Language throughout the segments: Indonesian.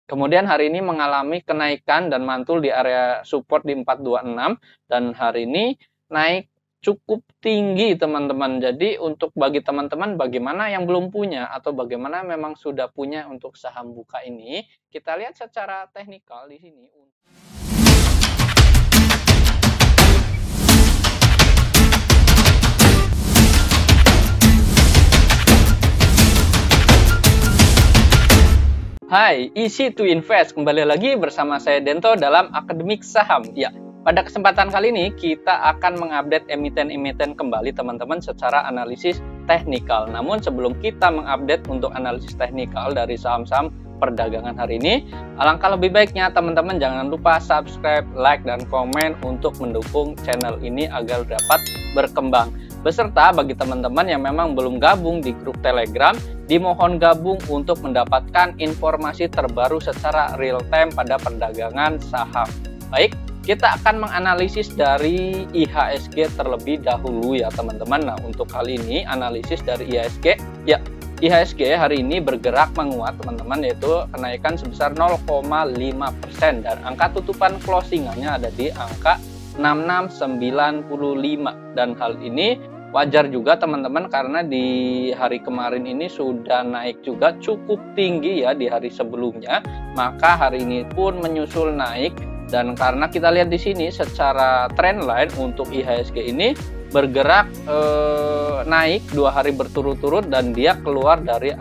Kemudian hari ini mengalami kenaikan dan mantul di area support di 426 dan hari ini naik cukup tinggi teman-teman. Jadi untuk bagi teman-teman bagaimana yang belum punya atau bagaimana memang sudah punya untuk saham buka ini, kita lihat secara teknikal di sini. Hai, easy to invest. Kembali lagi bersama saya Dento dalam Akademik Saham. Ya, pada kesempatan kali ini kita akan mengupdate emiten-emiten kembali teman-teman secara analisis teknikal. Namun sebelum kita mengupdate untuk analisis teknikal dari saham-saham perdagangan hari ini, alangkah lebih baiknya teman-teman jangan lupa subscribe, like, dan komen untuk mendukung channel ini agar dapat berkembang. Beserta bagi teman-teman yang memang belum gabung di grup Telegram, dimohon gabung untuk mendapatkan informasi terbaru secara real time pada perdagangan saham. Baik, kita akan menganalisis dari IHSG terlebih dahulu ya teman-teman. Nah, untuk kali ini analisis dari IHSG, ya IHSG hari ini bergerak menguat teman-teman, yaitu kenaikan sebesar 0,5% dan angka tutupan closingannya ada di angka 6695, dan hal ini wajar juga teman-teman karena di hari kemarin ini sudah naik juga cukup tinggi ya di hari sebelumnya, maka hari ini pun menyusul naik. Dan karena kita lihat di sini secara trendline untuk IHSG ini bergerak naik 2 hari berturut-turut dan dia keluar dari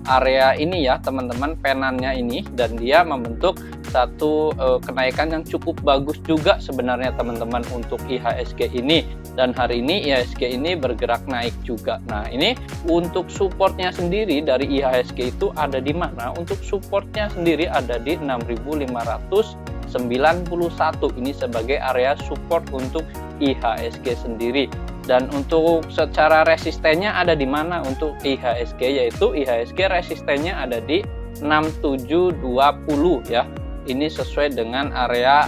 area ini ya teman-teman, penannya ini, dan dia membentuk satu kenaikan yang cukup bagus juga sebenarnya teman-teman untuk IHSG ini. Dan hari ini IHSG ini bergerak naik juga. Nah, ini untuk supportnya sendiri dari IHSG itu ada di mana? Untuk supportnya sendiri ada di 6591 ini sebagai area support untuk IHSG sendiri. Dan untuk secara resistennya ada di mana untuk IHSG, yaitu IHSG resistennya ada di 6720 ya. Ini sesuai dengan area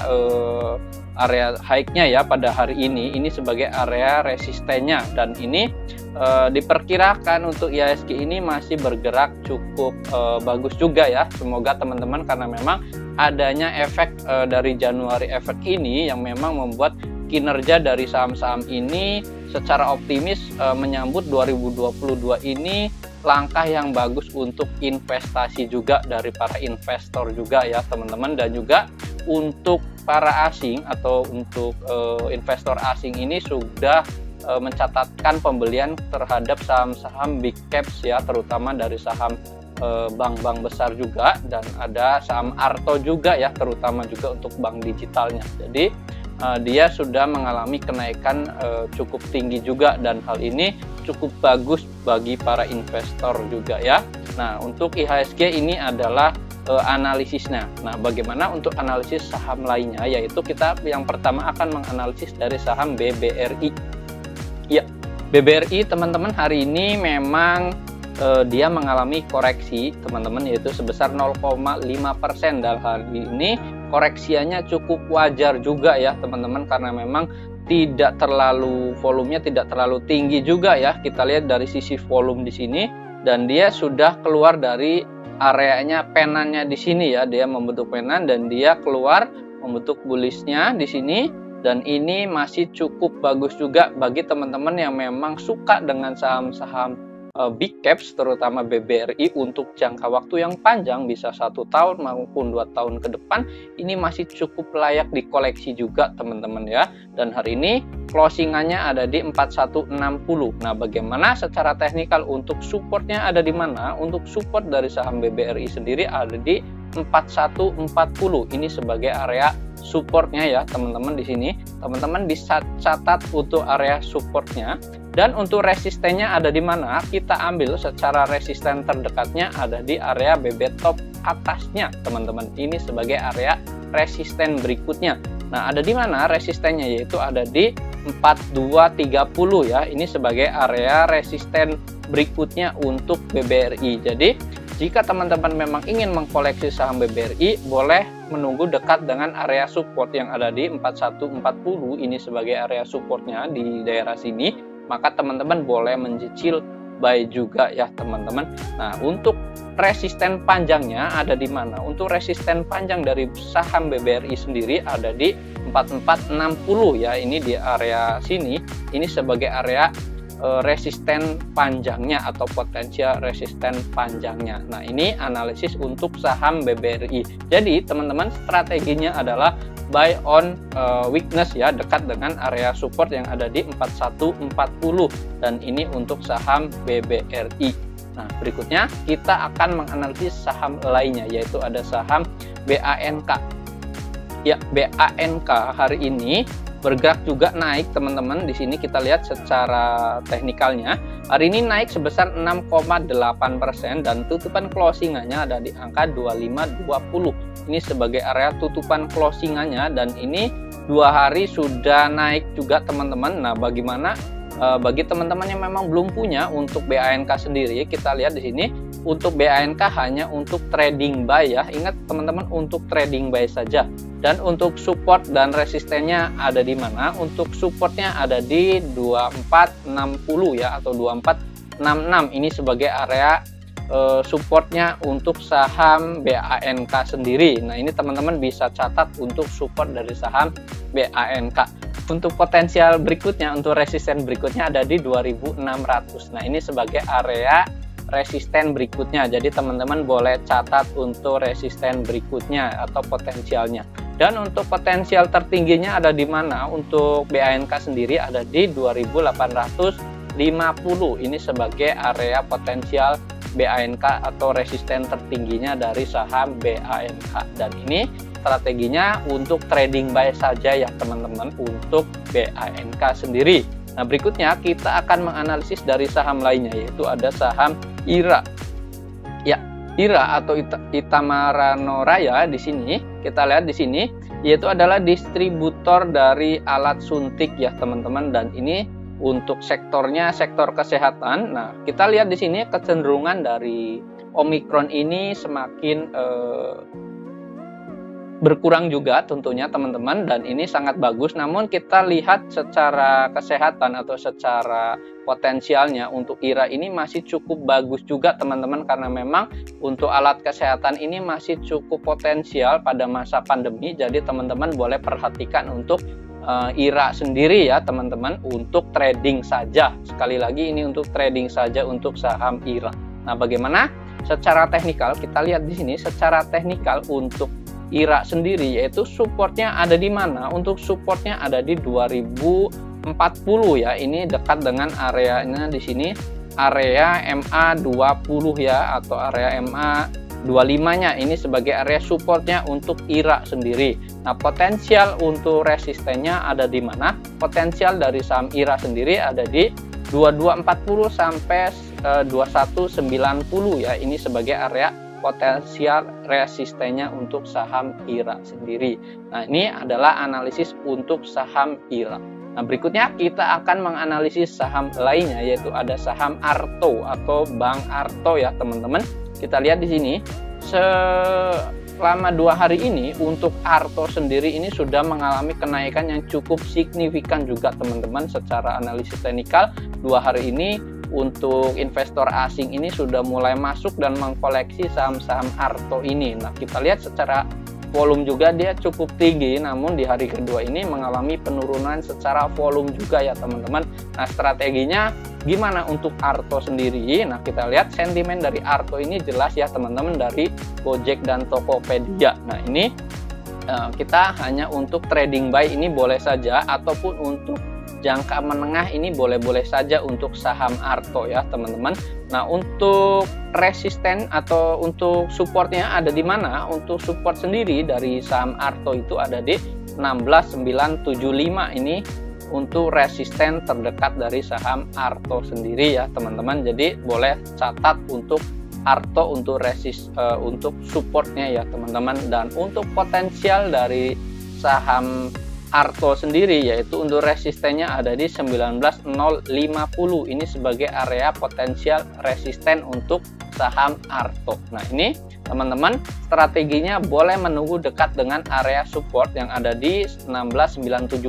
high-nya ya pada hari ini sebagai area resistennya, dan ini diperkirakan untuk IHSG ini masih bergerak cukup bagus juga ya. Semoga teman-teman, karena memang adanya efek dari Januari efek ini yang memang membuat kinerja dari saham-saham ini secara optimis menyambut 2022 ini langkah yang bagus untuk investasi juga dari para investor juga ya teman-teman, dan juga untuk para asing atau untuk investor asing ini sudah mencatatkan pembelian terhadap saham-saham big caps ya, terutama dari saham bank-bank besar juga, dan ada saham Arto juga ya, terutama juga untuk bank digitalnya. Jadi dia sudah mengalami kenaikan cukup tinggi juga, dan hal ini cukup bagus bagi para investor juga ya. Nah, untuk IHSG ini adalah analisisnya. Nah, bagaimana untuk analisis saham lainnya, yaitu kita yang pertama akan menganalisis dari saham BBRI. Ya, BBRI teman-teman hari ini memang dia mengalami koreksi teman-teman, yaitu sebesar 0,5%, dan hari ini koreksiannya cukup wajar juga ya teman-teman, karena memang tidak terlalu, volumenya tidak terlalu tinggi juga ya. Kita lihat dari sisi volume di sini, dan dia sudah keluar dari areanya penannya di sini ya. Dia membentuk penan dan dia keluar membentuk bullishnya di sini, dan ini masih cukup bagus juga bagi teman-teman yang memang suka dengan saham-saham big caps, terutama BBRI untuk jangka waktu yang panjang, bisa 1 tahun maupun 2 tahun ke depan. Ini masih cukup layak dikoleksi juga teman-teman ya. Dan hari ini closingannya ada di 4160. Nah, bagaimana secara teknikal untuk supportnya ada di mana? Untuk support dari saham BBRI sendiri ada di 4140. Ini sebagai area supportnya ya teman-teman. Di sini teman-teman bisa catat untuk area supportnya. Dan untuk resistennya ada di mana? Kita ambil secara resisten terdekatnya ada di area BB top atasnya teman-teman. Ini sebagai area resisten berikutnya. Nah, ada di mana resistennya? Yaitu ada di 4230 ya. Ini sebagai area resisten berikutnya untuk BBRI. Jadi jika teman-teman memang ingin mengkoleksi saham BBRI, boleh menunggu dekat dengan area support yang ada di 4140. Ini sebagai area supportnya di daerah sini. Maka teman-teman boleh mencicil buy juga ya teman-teman. Nah, untuk resisten panjangnya ada di mana? Untuk resisten panjang dari saham BBRI sendiri ada di 4460 ya. Ini di area sini, ini sebagai area resisten panjangnya atau potensial resisten panjangnya. Nah, ini analisis untuk saham BBRI. Jadi teman-teman, strateginya adalah buy on weakness ya, dekat dengan area support yang ada di 4140, dan ini untuk saham BBRI. Nah, berikutnya kita akan menganalisis saham lainnya, yaitu ada saham BANK. Ya, BANK hari ini bergerak juga naik teman-teman. Di sini kita lihat secara teknikalnya hari ini naik sebesar 6,8% dan tutupan closingannya ada di angka 2520. Ini sebagai area tutupan closingannya, dan ini 2 hari sudah naik juga teman-teman. Nah, bagaimana bagi teman-teman yang memang belum punya untuk BANK sendiri, kita lihat di sini untuk BANK hanya untuk trading buy ya. Ingat teman-teman, untuk trading buy saja. Dan untuk support dan resistennya ada di mana? Untuk supportnya ada di 2460 ya, atau 2466. Ini sebagai area supportnya untuk saham BANK sendiri. Nah, ini teman-teman bisa catat untuk support dari saham BANK. Untuk potensial berikutnya, untuk resisten berikutnya ada di 2600. Nah, ini sebagai area resisten berikutnya. Jadi teman-teman boleh catat untuk resisten berikutnya atau potensialnya. Dan untuk potensial tertingginya ada di mana? Untuk BANK sendiri ada di 2850. Ini sebagai area potensial BANK atau resisten tertingginya dari saham BANK. Dan ini strateginya untuk trading buy saja ya teman-teman untuk BANK sendiri. Nah, berikutnya kita akan menganalisis dari saham lainnya, yaitu ada saham IRA. Ya, IRA atau Itamarano Raya di sini kita lihat di sini, yaitu adalah distributor dari alat suntik ya teman-teman, dan ini untuk sektornya sektor kesehatan. Nah, kita lihat di sini kecenderungan dari Omikron ini semakin berkurang juga tentunya teman-teman, dan ini sangat bagus. Namun kita lihat secara kesehatan atau secara potensialnya untuk IRA ini masih cukup bagus juga teman-teman, karena memang untuk alat kesehatan ini masih cukup potensial pada masa pandemi. Jadi teman-teman boleh perhatikan untuk IRA sendiri ya teman-teman, untuk trading saja. Sekali lagi ini untuk trading saja untuk saham IRA. Nah, bagaimana secara teknikal? Kita lihat di sini secara teknikal untuk IRA sendiri, yaitu supportnya ada di mana? Untuk supportnya ada di 2040 ya. Ini dekat dengan areanya di sini, area MA20 ya, atau area MA25-nya. Ini sebagai area supportnya untuk IRA sendiri. Nah, potensial untuk resistennya ada di mana? Potensial dari saham IRA sendiri ada di 2240 sampai 2190 ya. Ini sebagai area potensial resistennya untuk saham IRA sendiri. Nah, ini adalah analisis untuk saham IRA. Nah, berikutnya kita akan menganalisis saham lainnya, yaitu ada saham Arto atau Bank Arto ya teman-teman. Kita lihat di sini selama 2 hari ini untuk Arto sendiri ini sudah mengalami kenaikan yang cukup signifikan juga teman-teman. Secara analisis teknikal 2 hari ini untuk investor asing ini sudah mulai masuk dan mengkoleksi saham-saham Arto ini. Nah, kita lihat secara volume juga dia cukup tinggi, namun di hari kedua ini mengalami penurunan secara volume juga ya teman-teman. Nah, strateginya gimana untuk Arto sendiri? Nah, kita lihat sentimen dari Arto ini jelas ya teman-teman, dari Gojek dan Tokopedia. Nah, ini kita hanya untuk trading buy ini boleh saja, ataupun untuk jangka menengah ini boleh-boleh saja untuk saham Arto ya teman-teman. Nah, untuk resisten atau untuk supportnya ada di mana? Untuk support sendiri dari saham Arto itu ada di 16975. Ini untuk resisten terdekat dari saham Arto sendiri ya teman-teman. Jadi boleh catat untuk Arto untuk untuk supportnya ya teman-teman. Dan untuk potensial dari saham Arto sendiri, yaitu untuk resistennya ada di 19050. Ini sebagai area potensial resisten untuk saham Arto. Nah, ini teman-teman strateginya boleh menunggu dekat dengan area support yang ada di 16975.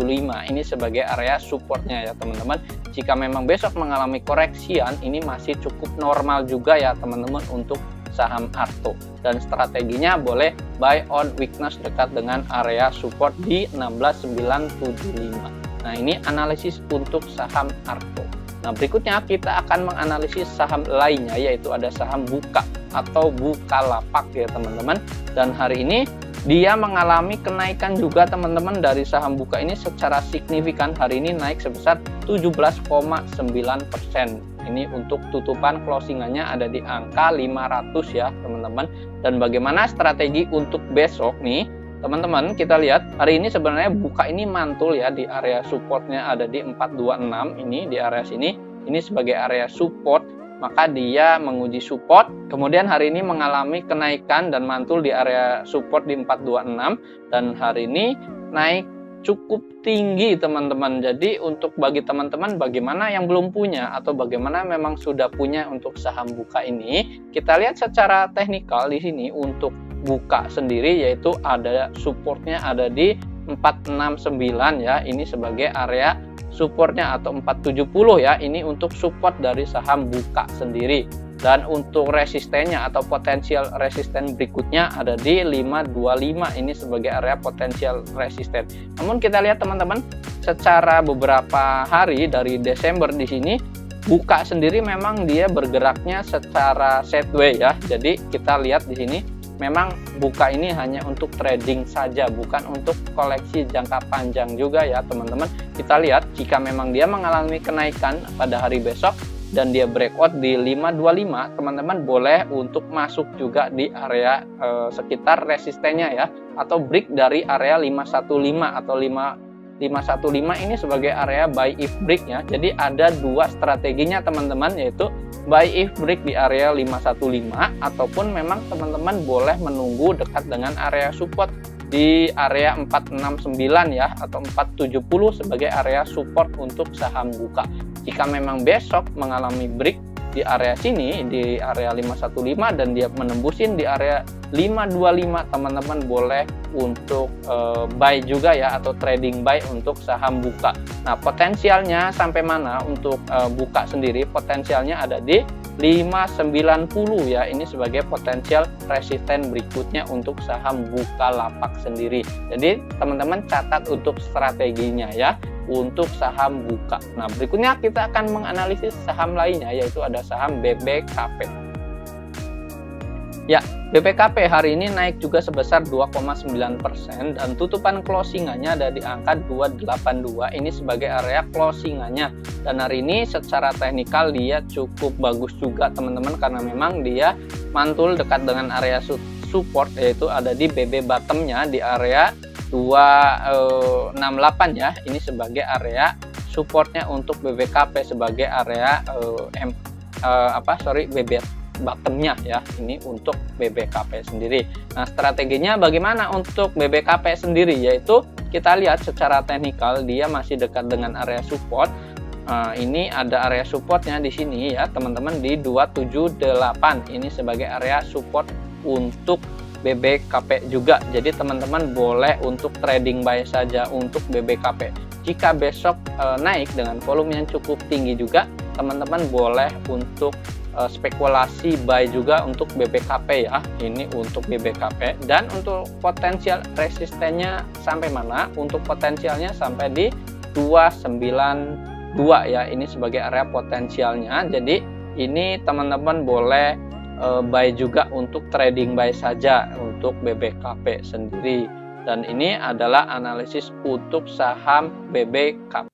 Ini sebagai area supportnya ya teman-teman. jika memang besok mengalami koreksian, ini masih cukup normal juga ya teman-teman untuk saham Arto, dan strateginya boleh buy on weakness dekat dengan area support di 16.975. Nah, ini analisis untuk saham Arto. Nah, berikutnya kita akan menganalisis saham lainnya, yaitu ada saham Buka atau Bukalapak ya teman-teman. Dan hari ini dia mengalami kenaikan juga teman-teman dari saham Buka ini secara signifikan. Hari ini naik sebesar 17,9%. Ini untuk tutupan closingannya ada di angka 500 ya teman-teman. Dan bagaimana strategi untuk besok nih teman-teman, kita lihat hari ini sebenarnya Buka ini mantul ya di area supportnya ada di 426. Ini di area sini, ini sebagai area support, maka dia menguji support, kemudian hari ini mengalami kenaikan dan mantul di area support di 426, dan hari ini naik cukup tinggi teman-teman. Jadi untuk bagi teman-teman bagaimana yang belum punya atau bagaimana memang sudah punya untuk saham Buka ini, kita lihat secara teknikal di sini untuk Buka sendiri, yaitu ada supportnya ada di 469 ya, ini sebagai area supportnya, atau 470 ya, ini untuk support dari saham Buka sendiri. Dan untuk resistennya atau potensial resisten berikutnya ada di 525, ini sebagai area potensial resisten. Namun kita lihat teman-teman, secara beberapa hari dari Desember di sini Buka sendiri memang dia bergeraknya secara sideways ya. Jadi kita lihat di sini memang Buka ini hanya untuk trading saja, bukan untuk koleksi jangka panjang juga ya teman-teman. Kita lihat jika memang dia mengalami kenaikan pada hari besok dan dia breakout di 525, teman-teman boleh untuk masuk juga di area sekitar resistennya ya, atau break dari area 515 atau 515 ini sebagai area buy if break ya. Jadi ada dua strateginya teman-teman, yaitu buy if break di area 515, ataupun memang teman-teman boleh menunggu dekat dengan area support di area 469 ya, atau 470 sebagai area support untuk saham Buka. Jika memang besok mengalami break di area sini, di area 515, dan dia menembusin di area 525, teman-teman boleh untuk buy juga ya, atau trading buy untuk saham Buka. Nah, potensialnya sampai mana untuk Buka sendiri? Potensialnya ada di 590 ya, ini sebagai potensial resisten berikutnya untuk saham Bukalapak sendiri. Jadi teman-teman catat untuk strateginya ya untuk saham Buka. Nah, berikutnya kita akan menganalisis saham lainnya, yaitu ada saham BBKP. Ya, BBKP hari ini naik juga sebesar 2,9%, dan tutupan closingannya ada di angka 282, ini sebagai area closingannya. Dan hari ini secara teknikal dia cukup bagus juga teman-teman, karena memang dia mantul dekat dengan area support, yaitu ada di BB bottomnya di area 268 ya, ini sebagai area supportnya untuk BBKP sebagai area BB bottomnya ya, ini untuk BBKP sendiri. Nah, strateginya bagaimana untuk BBKP sendiri, yaitu kita lihat secara teknikal dia masih dekat dengan area support. Ini ada area supportnya di sini ya teman-teman di 278, ini sebagai area support untuk BBKP juga. Jadi teman-teman boleh untuk trading buy saja untuk BBKP. Jika besok naik dengan volume yang cukup tinggi juga, teman-teman boleh untuk spekulasi buy juga untuk BBKP ya, ini untuk BBKP. Dan untuk potensial resistennya sampai mana? Untuk potensialnya sampai di 292 ya, ini sebagai area potensialnya. Jadi ini teman-teman boleh buy juga untuk trading buy saja untuk BBKP sendiri. Dan ini adalah analisis untuk saham BBKP.